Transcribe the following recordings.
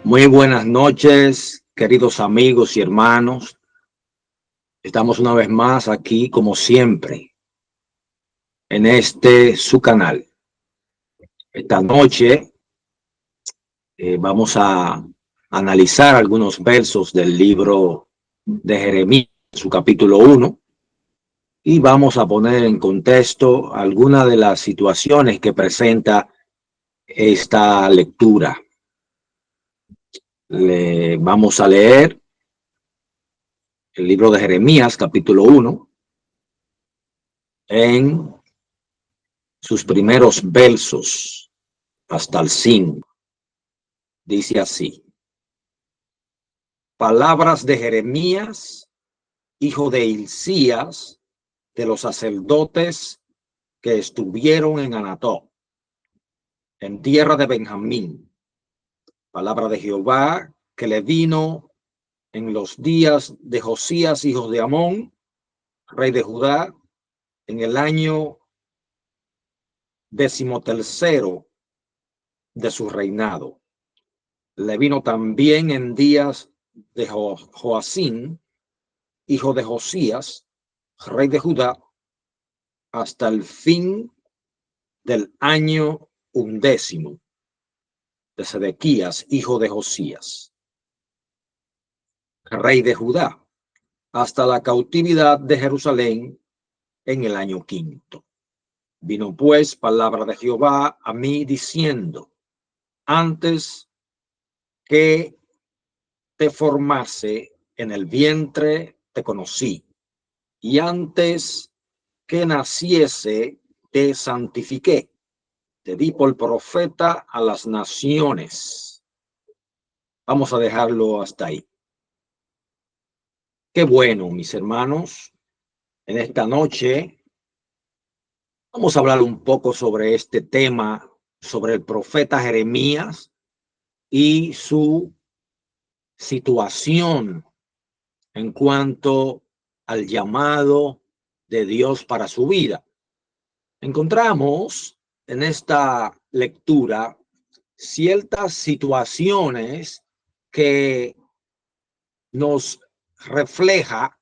Muy buenas noches, queridos amigos y hermanos. Estamos una vez más aquí, como siempre, en su canal. Esta noche vamos a analizar algunos versos del libro de Jeremías, su capítulo 1, y vamos a poner en contexto algunas de las situaciones que presenta esta lectura. Vamos a leer el libro de Jeremías, capítulo 1, en sus primeros versos hasta el 5. Dice así: palabras de Jeremías, hijo de Hilcías, de los sacerdotes que estuvieron en Anatot, en tierra de Benjamín. Palabra de Jehová que le vino en los días de Josías, hijo de Amón, rey de Judá, en el año 13º de su reinado. Le vino también en días de Joacín, hijo de Josías, rey de Judá, hasta el fin del año 11 de Sedequías, hijo de Josías, rey de Judá, hasta la cautividad de Jerusalén en el año 5. Vino pues palabra de Jehová a mí diciendo: antes que te formase en el vientre te conocí, y antes que naciese te santifiqué, te di por profeta a las naciones. Vamos a dejarlo hasta ahí. Qué bueno, mis hermanos. En esta noche vamos a hablar un poco sobre este tema, sobre el profeta Jeremías y su situación en cuanto al llamado de Dios para su vida. Encontramos en esta lectura ciertas situaciones que nos refleja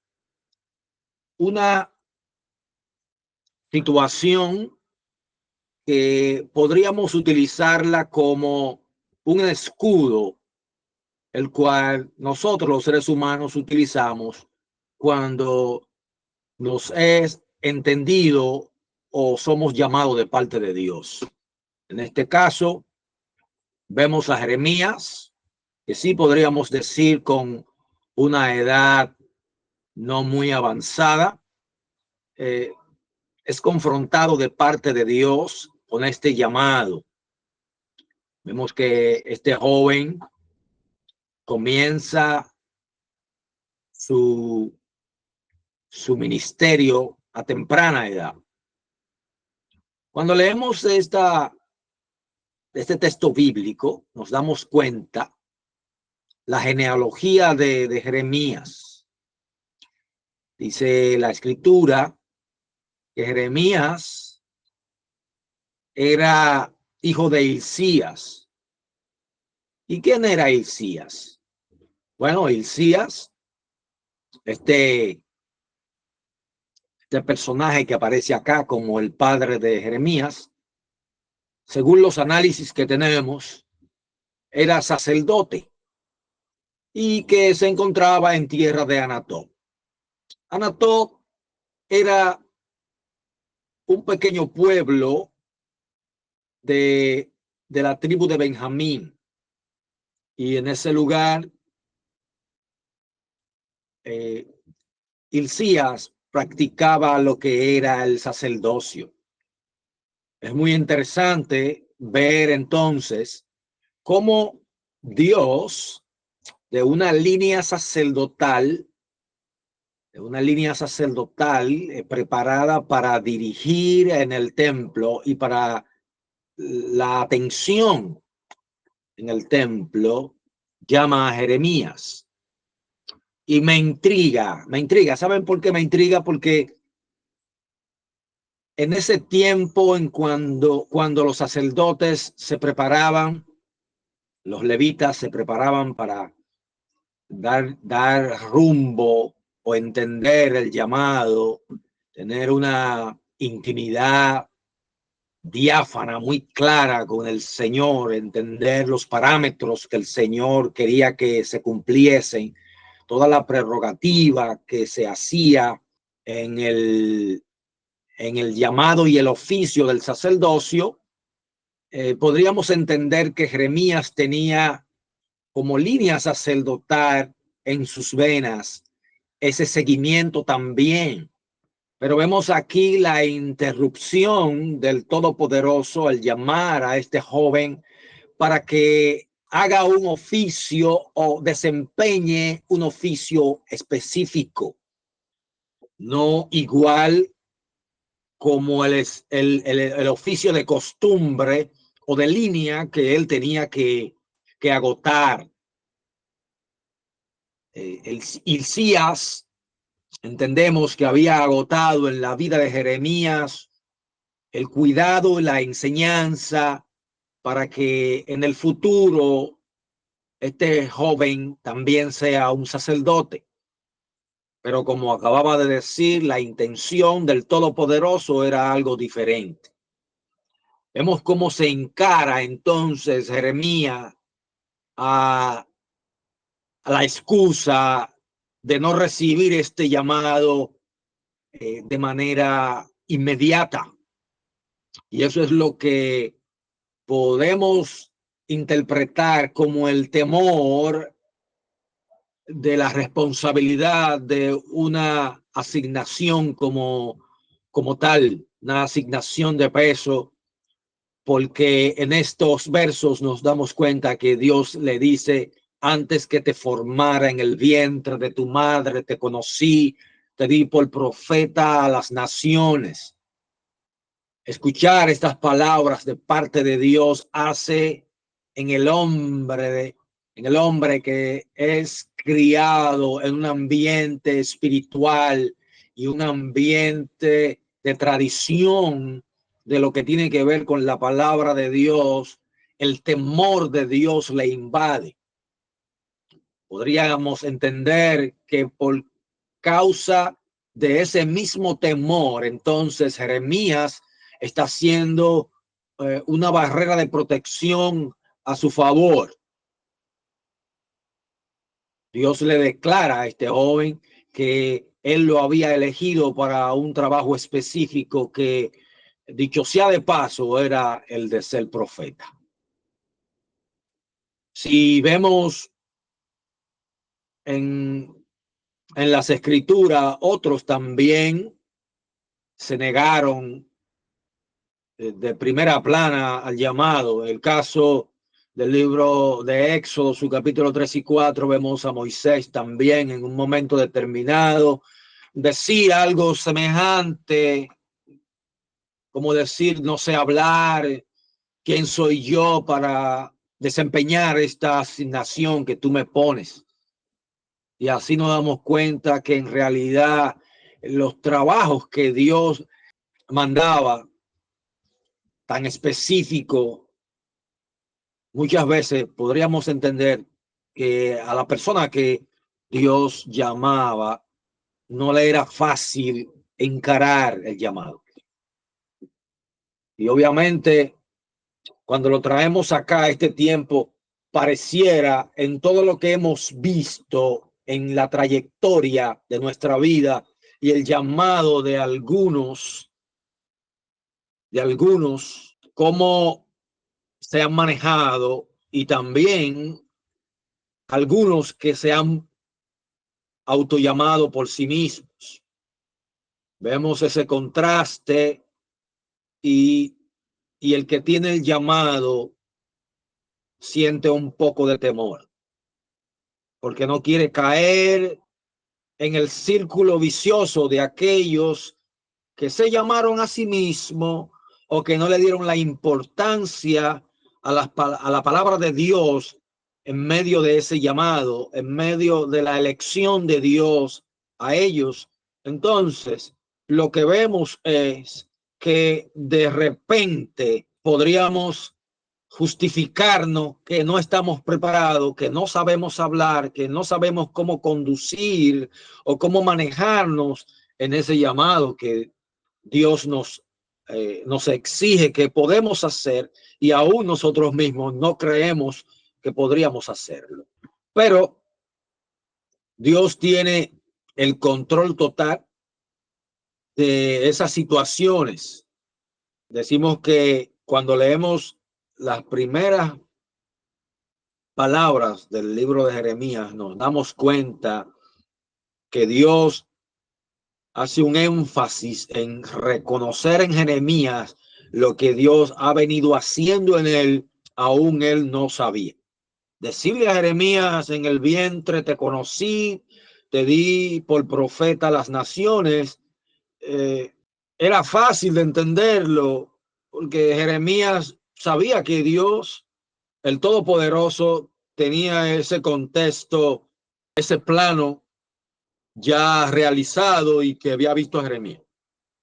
una situación que podríamos utilizarla como un escudo, el cual nosotros los seres humanos utilizamos cuando nos es entendido o somos llamados de parte de Dios. En este caso, vemos a Jeremías, que sí podríamos decir con una edad no muy avanzada, es confrontado de parte de Dios con este llamado. Vemos que este joven comienza su ministerio a temprana edad. Cuando leemos este texto bíblico, nos damos cuenta la genealogía de Jeremías. Dice la escritura que Jeremías era hijo de Hilcías. ¿Y quién era Hilcías? Bueno, Hilcías, este personaje que aparece acá como el padre de Jeremías, según los análisis que tenemos, era sacerdote y que se encontraba en tierra de Anatot. Anatot era un pequeño pueblo de la tribu de Benjamín, y en ese lugar Hilcías practicaba lo que era el sacerdocio. Es muy interesante ver entonces cómo Dios, de una línea sacerdotal, preparada para dirigir en el templo y para la atención en el templo, llama a Jeremías. Y me intriga. ¿Saben por qué me intriga? Porque en ese tiempo, cuando los sacerdotes se preparaban, los levitas se preparaban para dar rumbo o entender el llamado, tener una intimidad diáfana muy clara con el Señor, entender los parámetros que el Señor quería que se cumpliesen, toda la prerrogativa que se hacía en el llamado y el oficio del sacerdocio. Podríamos entender que Jeremías tenía como línea sacerdotal en sus venas ese seguimiento también. Pero vemos aquí la interrupción del Todopoderoso al llamar a este joven para que haga un oficio o desempeñe un oficio específico, no igual como el oficio de costumbre o de línea que él tenía que agotar. El Hilcías, entendemos que había agotado en la vida de Jeremías el cuidado y la enseñanza para que en el futuro este joven también sea un sacerdote. Pero como acababa de decir, la intención del Todopoderoso era algo diferente. Vemos cómo se encara entonces Jeremías a la excusa de no recibir este llamado de manera inmediata. Y eso es lo que podemos interpretar como el temor de la responsabilidad de una asignación como tal, una asignación de peso, porque en estos versos nos damos cuenta que Dios le dice: antes que te formara en el vientre de tu madre, te conocí, te di por profeta a las naciones. Escuchar estas palabras de parte de Dios hace en el hombre que es criado en un ambiente espiritual y un ambiente de tradición de lo que tiene que ver con la palabra de Dios, el temor de Dios le invade. Podríamos entender que por causa de ese mismo temor, entonces Jeremías está haciendo una barrera de protección a su favor. Dios le declara a este joven que él lo había elegido para un trabajo específico que, dicho sea de paso, era el de ser profeta. Si vemos en las escrituras, otros también se negaron de primera plana al llamado. El caso del libro de Éxodo, su capítulo 3 y 4, vemos a Moisés también en un momento determinado decir algo semejante, como decir: no sé hablar, ¿quién soy yo para desempeñar esta asignación que tú me pones? Y así nos damos cuenta que en realidad los trabajos que Dios mandaba tan específico, muchas veces podríamos entender que a la persona que Dios llamaba no le era fácil encarar el llamado. Y obviamente cuando lo traemos acá a este tiempo, pareciera en todo lo que hemos visto en la trayectoria de nuestra vida y el llamado de algunos, cómo se han manejado, y también algunos que se han autollamado por sí mismos. Vemos ese contraste y el que tiene el llamado siente un poco de temor porque no quiere caer en el círculo vicioso de aquellos que se llamaron a sí mismos o que no le dieron la importancia a la palabra de Dios en medio de ese llamado, en medio de la elección de Dios a ellos. Entonces, lo que vemos es que de repente podríamos justificarnos que no estamos preparados, que no sabemos hablar, que no sabemos cómo conducir o cómo manejarnos en ese llamado que Dios nos exige que podemos hacer y aún nosotros mismos no creemos que podríamos hacerlo. Pero Dios tiene el control total de esas situaciones. Decimos que cuando leemos las primeras palabras del libro de Jeremías, nos damos cuenta que Dios hace un énfasis en reconocer en Jeremías lo que Dios ha venido haciendo en él, aún él no sabía. Decirle a Jeremías: en el vientre te conocí, te di por profeta a las naciones, era fácil de entenderlo, porque Jeremías sabía que Dios, el Todopoderoso, tenía ese contexto, ese plano ya realizado y que había visto a Jeremías.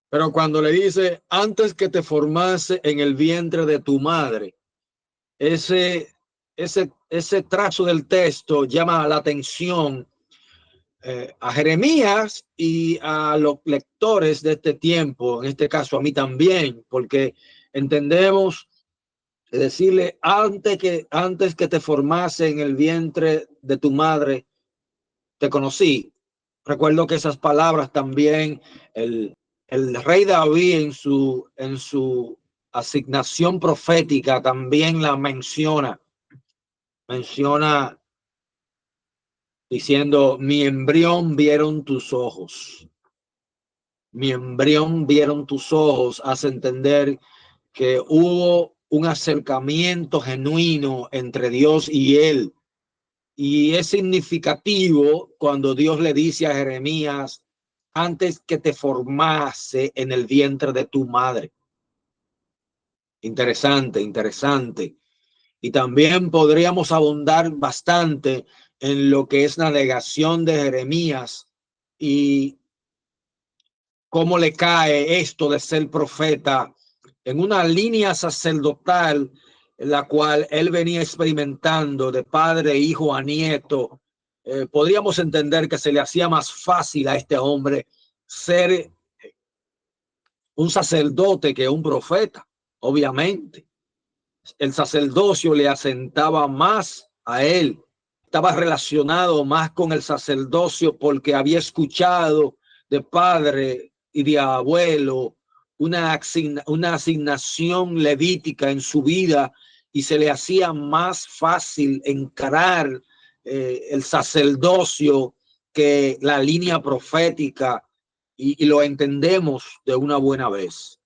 Pero cuando le dice: antes que te formase en el vientre de tu madre, ese trazo del texto llama la atención a Jeremías y a los lectores de este tiempo, en este caso a mí también, porque entendemos decirle: antes que te formase en el vientre de tu madre, te conocí. Recuerdo que esas palabras también el rey David en su asignación profética también la menciona diciendo: mi embrión vieron tus ojos. Mi embrión vieron tus ojos. Hace entender que hubo un acercamiento genuino entre Dios y él. Y es significativo cuando Dios le dice a Jeremías: antes que te formase en el vientre de tu madre. Interesante, interesante. Y también podríamos abundar bastante en lo que es la negación de Jeremías y cómo le cae esto de ser profeta en una línea sacerdotal en la cual él venía experimentando de padre, hijo a nieto. Podríamos entender que se le hacía más fácil a este hombre ser un sacerdote que un profeta, obviamente. El sacerdocio le asentaba más a él, estaba relacionado más con el sacerdocio porque había escuchado de padre y de abuelo una asignación levítica en su vida y se le hacía más fácil encarar el sacerdocio que la línea profética y lo entendemos de una buena vez.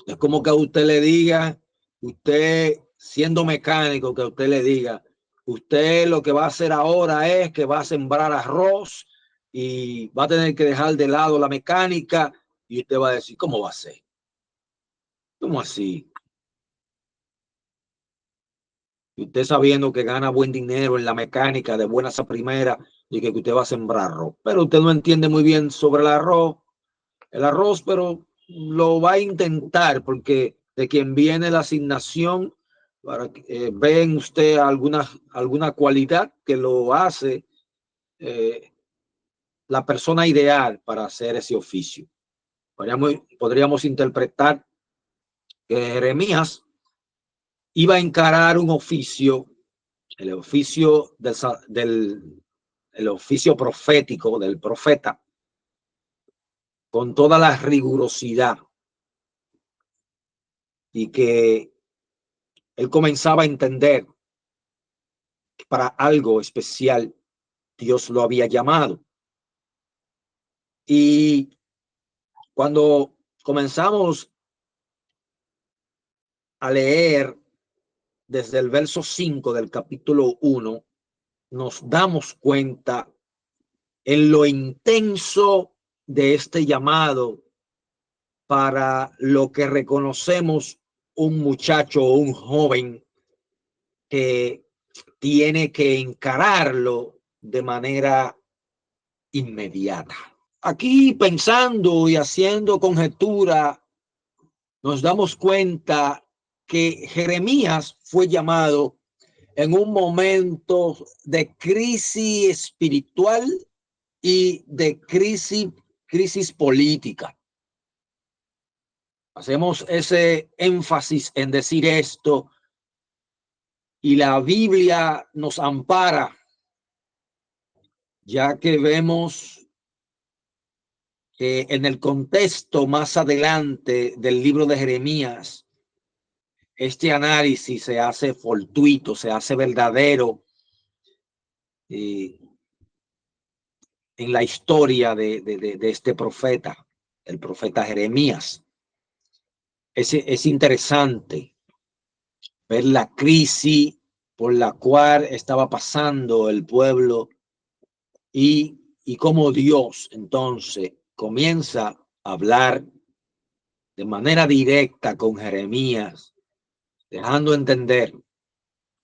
Es como que a usted le diga, usted siendo mecánico, que usted le diga: usted lo que va a hacer ahora es que va a sembrar arroz y va a tener que dejar de lado la mecánica. Y usted va a decir: ¿cómo va a ser? ¿Cómo así? Y usted sabiendo que gana buen dinero en la mecánica de buenas a primeras y que usted va a sembrar arroz. Pero usted no entiende muy bien sobre el arroz, pero lo va a intentar porque de quien viene la asignación, para que ven usted alguna cualidad que lo hace la persona ideal para hacer ese oficio. Podríamos interpretar que Jeremías iba a encarar un oficio, el oficio el oficio profético del profeta, con toda la rigurosidad, y que él comenzaba a entender que para algo especial Dios lo había llamado. Y cuando comenzamos a leer desde el verso 5 del capítulo 1, nos damos cuenta en lo intenso de este llamado para lo que reconocemos un muchacho o un joven que tiene que encararlo de manera inmediata. Aquí, pensando y haciendo conjetura, nos damos cuenta que Jeremías fue llamado en un momento de crisis espiritual y de crisis política. Hacemos ese énfasis en decir esto y la Biblia nos ampara, ya que vemos que en el contexto más adelante del libro de Jeremías, este análisis se hace fortuito, se hace verdadero en la historia de este profeta, el profeta Jeremías. Es interesante ver la crisis por la cual estaba pasando el pueblo y cómo Dios entonces comienza a hablar de manera directa con Jeremías, dejando entender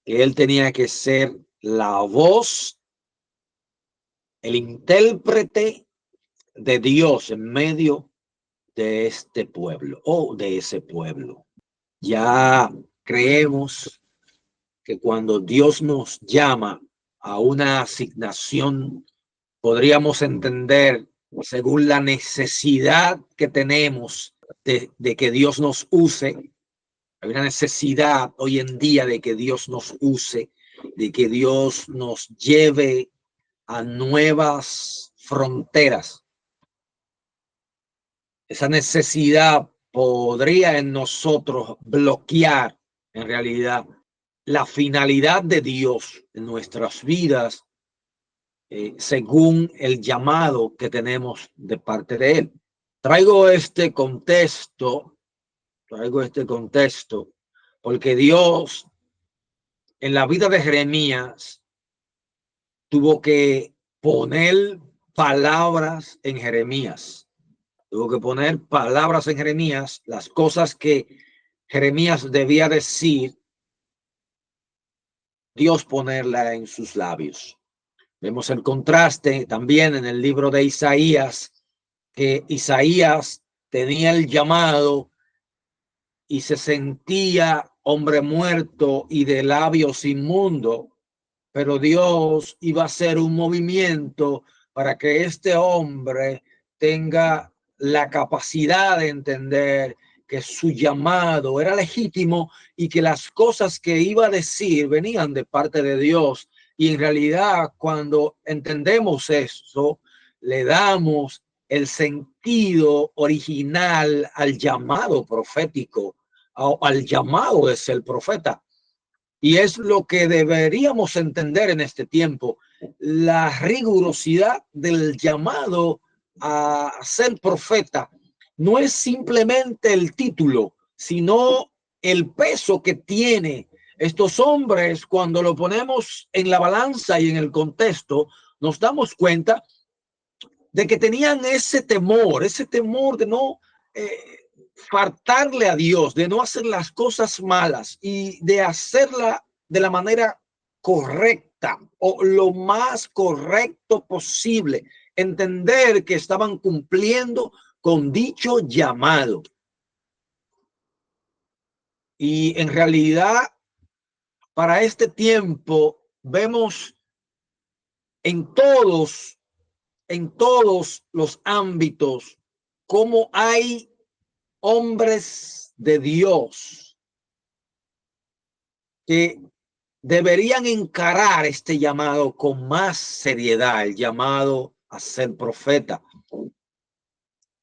que él tenía que ser la voz, el intérprete de Dios en medio de este pueblo o de ese pueblo. Ya creemos que cuando Dios nos llama a una asignación, podríamos entender según la necesidad que tenemos de que Dios nos use. Hay una necesidad hoy en día de que Dios nos use, de que Dios nos lleve a nuevas fronteras. Esa necesidad podría en nosotros bloquear en realidad la finalidad de Dios en nuestras vidas, según el llamado que tenemos de parte de Él. Traigo este contexto porque Dios en la vida de Jeremías tuvo que poner palabras en Jeremías. Tuvo que poner palabras en Jeremías, las cosas que Jeremías debía decir, Dios ponerla en sus labios. Vemos el contraste también en el libro de Isaías, que Isaías tenía el llamado y se sentía hombre muerto y de labios inmundos, pero Dios iba a hacer un movimiento para que este hombre tenga la capacidad de entender que su llamado era legítimo y que las cosas que iba a decir venían de parte de Dios. Y en realidad, cuando entendemos eso, le damos el sentido original al llamado profético, al llamado de ser profeta. Y es lo que deberíamos entender en este tiempo, la rigurosidad del llamado a ser profeta. No es simplemente el título, sino el peso que tiene estos hombres. Cuando lo ponemos en la balanza y en el contexto, nos damos cuenta de que tenían ese temor de no faltarle a Dios, de no hacer las cosas malas y de hacerla de la manera correcta o lo más correcto posible. Entender que estaban cumpliendo con dicho llamado. Y en realidad, para este tiempo, vemos en todos los ámbitos cómo hay hombres de Dios que deberían encarar este llamado con más seriedad, el llamado a ser profeta.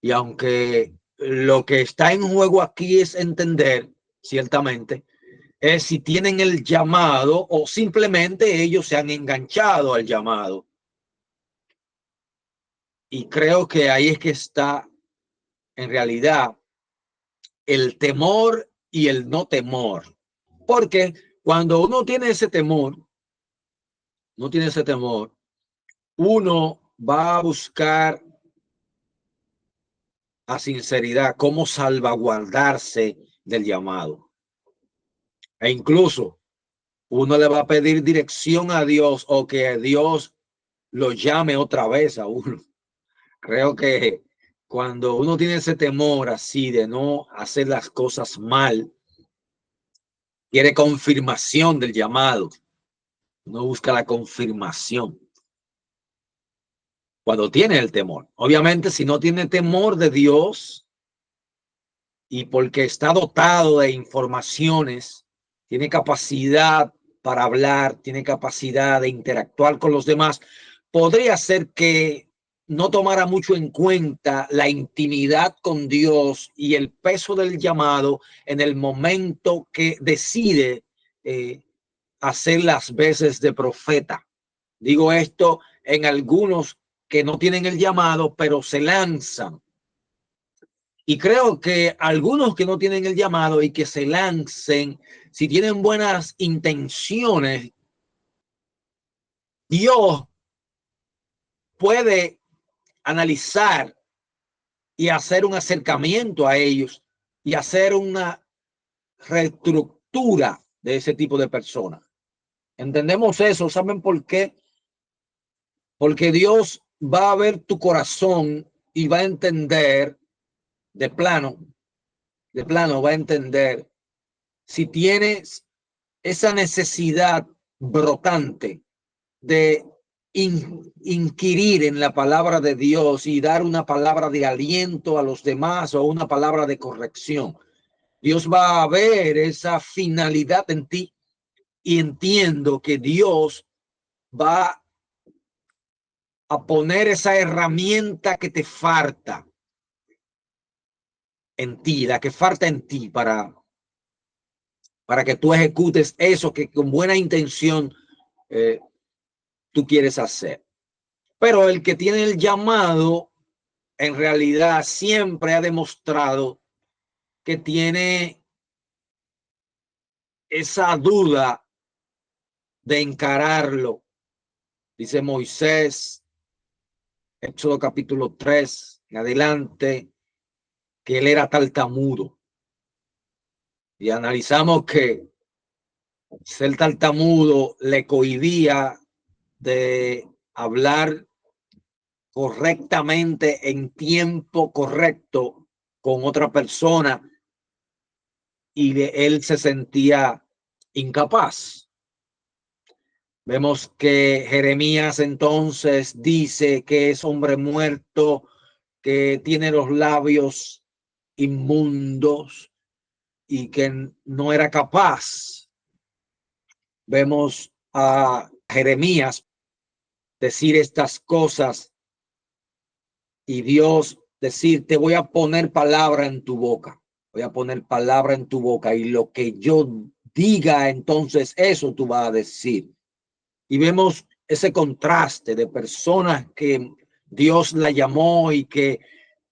Y aunque lo que está en juego aquí es entender, ciertamente, es si tienen el llamado o simplemente ellos se han enganchado al llamado. Y creo que ahí es que está en realidad el temor y el no temor. Porque cuando uno tiene ese temor, uno va a buscar a sinceridad cómo salvaguardarse del llamado. E incluso uno le va a pedir dirección a Dios o que Dios lo llame otra vez a uno. Creo que cuando uno tiene ese temor así de no hacer las cosas mal, quiere confirmación del llamado. Uno busca la confirmación cuando tiene el temor. Obviamente, si no tiene temor de Dios y porque está dotado de informaciones, tiene capacidad para hablar, tiene capacidad de interactuar con los demás, podría ser que no tomara mucho en cuenta la intimidad con Dios y el peso del llamado en el momento que decide hacer las veces de profeta. Digo esto en algunos que no tienen el llamado, pero se lanzan. Y creo que algunos que no tienen el llamado y que se lancen, si tienen buenas intenciones, Dios puede analizar y hacer un acercamiento a ellos y hacer una reestructura de ese tipo de personas. ¿Entendemos eso? ¿Saben por qué? Porque Dios va a ver tu corazón y va a entender de plano va a entender si tienes esa necesidad brotante de inquirir en la palabra de Dios y dar una palabra de aliento a los demás o una palabra de corrección. Dios va a ver esa finalidad en ti y entiendo que Dios va a poner esa herramienta que te falta en ti, la que falta en ti para que tú ejecutes eso que con buena intención tú quieres hacer. Pero el que tiene el llamado, en realidad siempre ha demostrado que tiene esa duda de encararlo. Dice Moisés, Éxodo capítulo 3, en adelante, que él era tartamudo. Y analizamos que ser tartamudo le cohibía de hablar correctamente en tiempo correcto con otra persona y él se sentía incapaz. Vemos que Jeremías entonces dice que es hombre muerto, que tiene los labios inmundos y que no era capaz. Vemos a Jeremías decir estas cosas y Dios decir, te voy a poner palabra en tu boca. Voy a poner palabra en tu boca y lo que yo diga, entonces eso tú vas a decir. Y vemos ese contraste de personas que Dios la llamó y que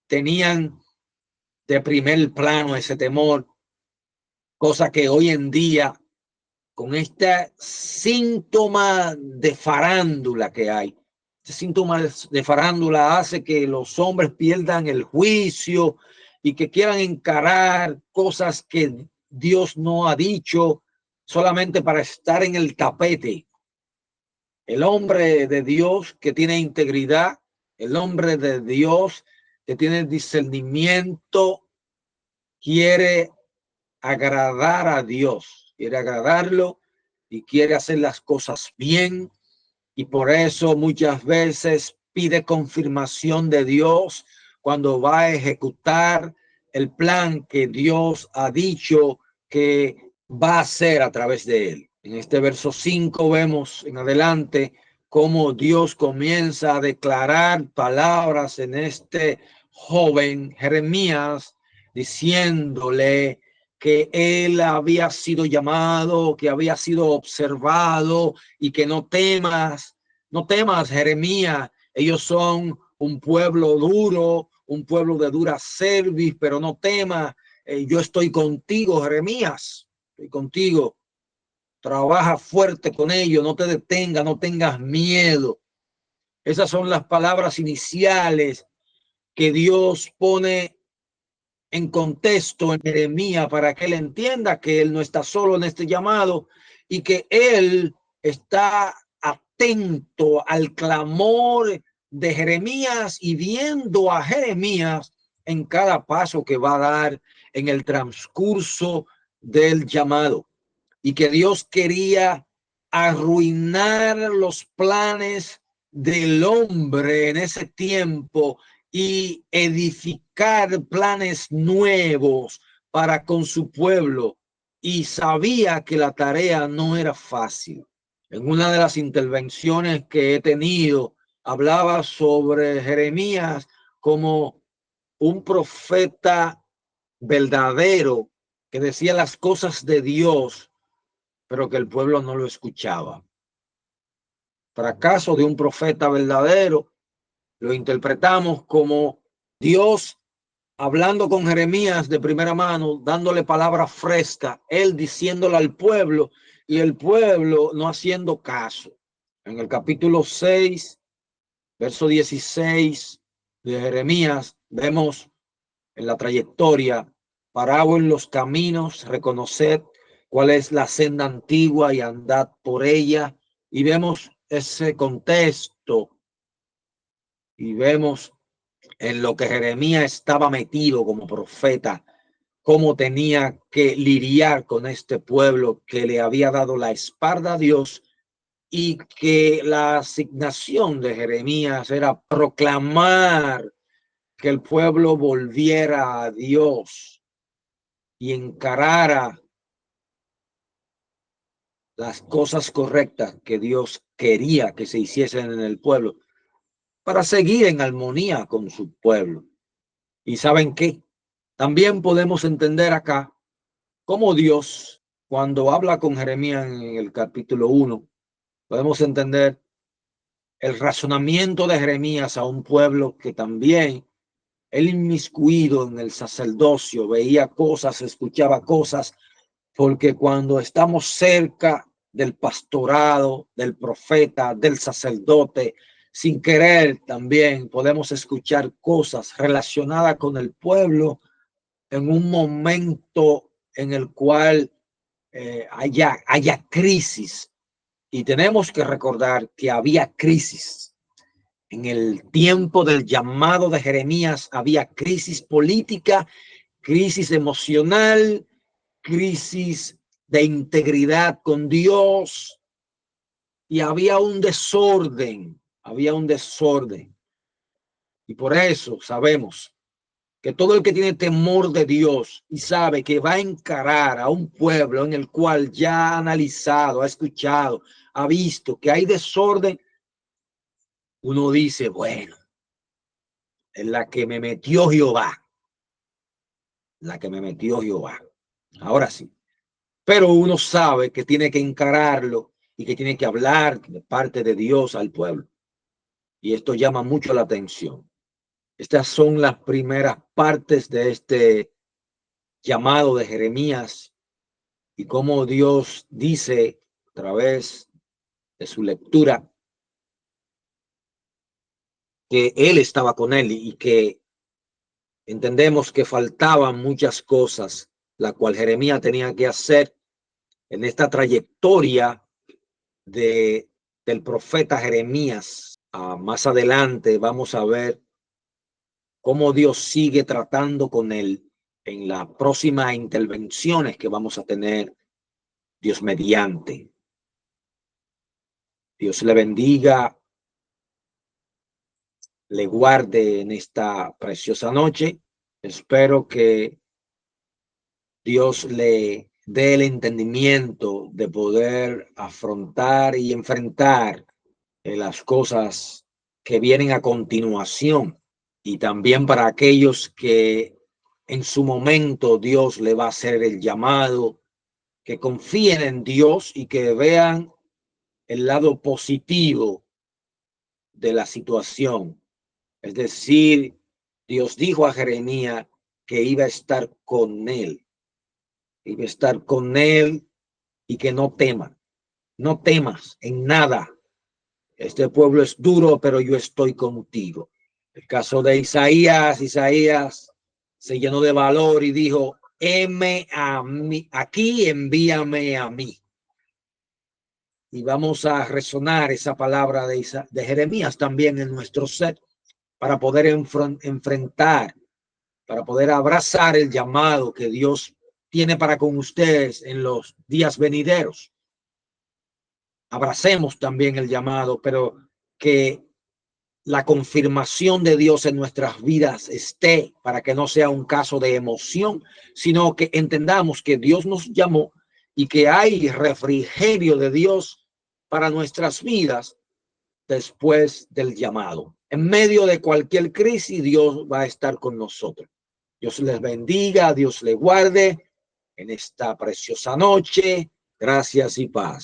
tenían de primer plano ese temor, cosa que hoy en día, con este síntoma de farándula que hay, este síntoma de farándula hace que los hombres pierdan el juicio y que quieran encarar cosas que Dios no ha dicho solamente para estar en el tapete. El hombre de Dios que tiene integridad, el hombre de Dios que tiene discernimiento, quiere agradar a Dios, quiere agradarlo y quiere hacer las cosas bien. Y por eso muchas veces pide confirmación de Dios cuando va a ejecutar el plan que Dios ha dicho que va a hacer a través de él. En este verso 5 vemos en adelante cómo Dios comienza a declarar palabras en este joven Jeremías, diciéndole que él había sido llamado, que había sido observado y que no temas, Jeremías, ellos son un pueblo duro, un pueblo de dura cerviz, pero no temas, yo estoy contigo, Jeremías, estoy contigo. Trabaja fuerte con ellos, no te detengas, no tengas miedo. Esas son las palabras iniciales que Dios pone en contexto en Jeremías para que él entienda que él no está solo en este llamado y que él está atento al clamor de Jeremías y viendo a Jeremías en cada paso que va a dar en el transcurso del llamado. y que Dios quería arruinar los planes del hombre en ese tiempo y edificar planes nuevos para con su pueblo, y sabía que la tarea no era fácil. En una de las intervenciones que he tenido, hablaba sobre Jeremías como un profeta verdadero que decía las cosas de Dios, pero que el pueblo no lo escuchaba. Fracaso de un profeta verdadero lo interpretamos como Dios hablando con Jeremías de primera mano, dándole palabras frescas, él diciéndole al pueblo y el pueblo no haciendo caso. En el capítulo 6, verso 16 de Jeremías, vemos en la trayectoria: paraos en los caminos, reconoced cuál es la senda antigua y andad por ella. Y vemos ese contexto y vemos en lo que Jeremías estaba metido como profeta, cómo tenía que lidiar con este pueblo que le había dado la espalda a Dios, y que la asignación de Jeremías era proclamar que el pueblo volviera a Dios y encarara las cosas correctas que Dios quería que se hiciesen en el pueblo para seguir en armonía con su pueblo. ¿Y saben qué? También podemos entender acá cómo Dios, cuando habla con Jeremías en el capítulo 1, podemos entender el razonamiento de Jeremías a un pueblo que también él, inmiscuido en el sacerdocio, veía cosas, escuchaba cosas, porque cuando estamos cerca del pastorado, del profeta, del sacerdote, sin querer también podemos escuchar cosas relacionadas con el pueblo en un momento en el cual haya crisis. Y tenemos que recordar que había crisis. En el tiempo del llamado de Jeremías había crisis política, crisis emocional, crisis de integridad con Dios, y había un desorden, Y por eso sabemos que todo el que tiene temor de Dios y sabe que va a encarar a un pueblo en el cual ya ha analizado, ha escuchado, ha visto que hay desorden, uno dice, bueno, en la que me metió Jehová, ahora sí. Pero uno sabe que tiene que encararlo y que tiene que hablar de parte de Dios al pueblo. Y esto llama mucho la atención. Estas son las primeras partes de este llamado de Jeremías, y cómo Dios dice a través de su lectura que él estaba con él, y que entendemos que faltaban muchas cosas, la cual Jeremías tenía que hacer en esta trayectoria del profeta Jeremías. Más adelante vamos a ver cómo Dios sigue tratando con él en las próximas intervenciones que vamos a tener, Dios mediante. Dios le bendiga, le guarde en esta preciosa noche. Espero que Dios le dé el entendimiento de poder afrontar y enfrentar las cosas que vienen a continuación, y también para aquellos que en su momento Dios le va a hacer el llamado, que confíen en Dios y que vean el lado positivo de la situación. Es decir, Dios dijo a Jeremías que iba a estar con él, y que no temas en nada. Este pueblo es duro, pero yo estoy contigo. El caso de Isaías se llenó de valor y dijo, heme a mí, aquí envíame a mí. Y vamos a resonar esa palabra de Jeremías también en nuestro ser, para poder enfrentar, para poder abrazar el llamado que Dios tiene para con ustedes en los días venideros. Abracemos también el llamado, pero que la confirmación de Dios en nuestras vidas esté, para que no sea un caso de emoción, sino que entendamos que Dios nos llamó y que hay refrigerio de Dios para nuestras vidas después del llamado. En medio de cualquier crisis, Dios va a estar con nosotros. Dios les bendiga, Dios les guarde en esta preciosa noche. Gracias y paz.